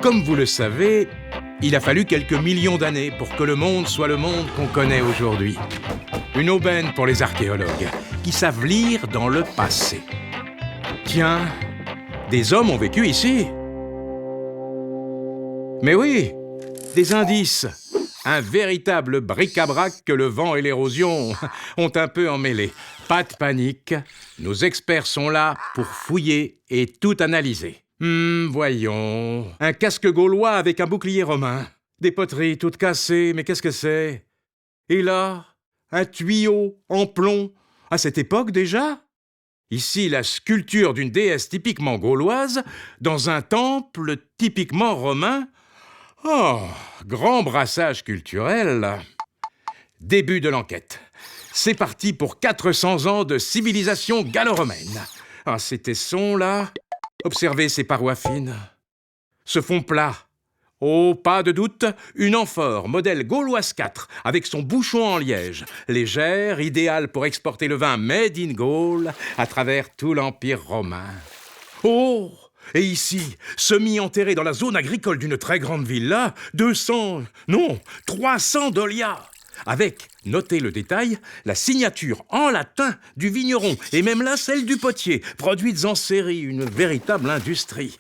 Comme vous le savez, il a fallu quelques millions d'années pour que le monde soit le monde qu'on connaît aujourd'hui. Une aubaine pour les archéologues, qui savent lire dans le passé. Tiens, des hommes ont vécu ici. Mais oui, des indices. Un véritable bric-à-brac que le vent et l'érosion ont un peu emmêlé. Pas de panique, nos experts sont là pour fouiller et tout analyser. Voyons. Un casque gaulois avec un bouclier romain. Des poteries toutes cassées, mais qu'est-ce que c'est? Et là, un tuyau en plomb. À cette époque déjà? Ici, la sculpture d'une déesse typiquement gauloise dans un temple typiquement romain. Oh, grand brassage culturel. Début de l'enquête. C'est parti pour 400 ans de civilisation gallo-romaine. Ah, ces tessons, là. Observez ces parois fines. Ce fond plat. Oh, pas de doute, une amphore, modèle Gauloise 4, avec son bouchon en liège. Légère, idéale pour exporter le vin made in Gaule à travers tout l'Empire romain. Oh! Et ici, semi-enterré dans la zone agricole d'une très grande villa, 300 dolias. Avec, notez le détail, la signature en latin du vigneron, et même là celle du potier, produites en série, une véritable industrie.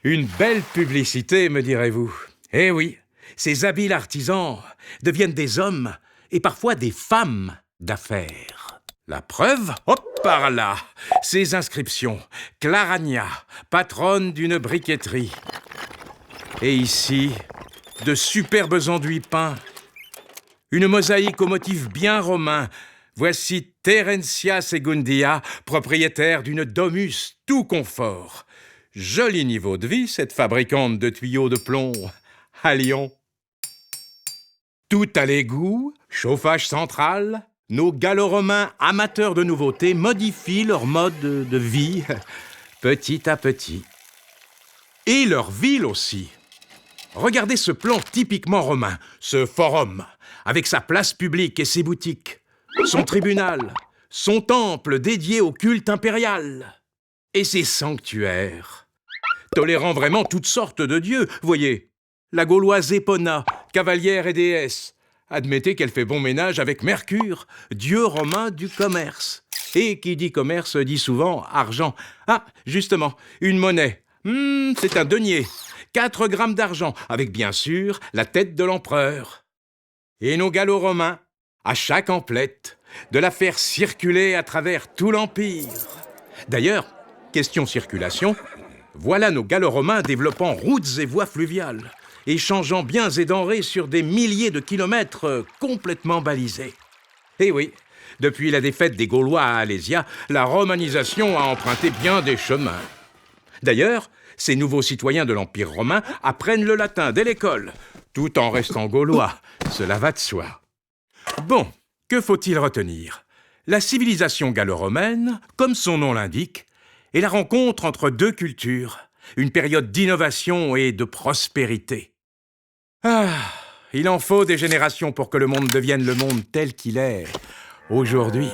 Une belle publicité, me direz-vous. Eh oui, ces habiles artisans deviennent des hommes, et parfois des femmes d'affaires. La preuve, hop par là, ces inscriptions. Claragna, patronne d'une briqueterie. Et ici, de superbes enduits peints. Une mosaïque au motif bien romain. Voici Terencia Segundia, propriétaire d'une domus tout confort. Joli niveau de vie, cette fabricante de tuyaux de plomb à Lyon. Tout à l'égout, chauffage central. Nos gallo-romains amateurs de nouveautés modifient leur mode de vie petit à petit. Et leur ville aussi. Regardez ce plan typiquement romain, ce forum, avec sa place publique et ses boutiques, son tribunal, son temple dédié au culte impérial, et ses sanctuaires, tolérant vraiment toutes sortes de dieux. Voyez, la gauloise Épona, cavalière et déesse. Admettez qu'elle fait bon ménage avec Mercure, dieu romain du commerce. Et qui dit commerce dit souvent argent. Ah, justement, une monnaie. C'est un denier. 4 grammes d'argent, avec bien sûr la tête de l'empereur. Et nos gallo-romains, à chaque emplette, de la faire circuler à travers tout l'Empire. D'ailleurs, question circulation, voilà nos gallo-romains développant routes et voies fluviales, échangeant biens et denrées sur des milliers de kilomètres complètement balisés. Et oui, depuis la défaite des Gaulois à Alésia, la romanisation a emprunté bien des chemins. D'ailleurs, ces nouveaux citoyens de l'Empire romain apprennent le latin dès l'école, tout en restant gaulois, cela va de soi. Bon, que faut-il retenir? La civilisation gallo-romaine, comme son nom l'indique, est la rencontre entre deux cultures, une période d'innovation et de prospérité. Ah, il en faut des générations pour que le monde devienne le monde tel qu'il est aujourd'hui.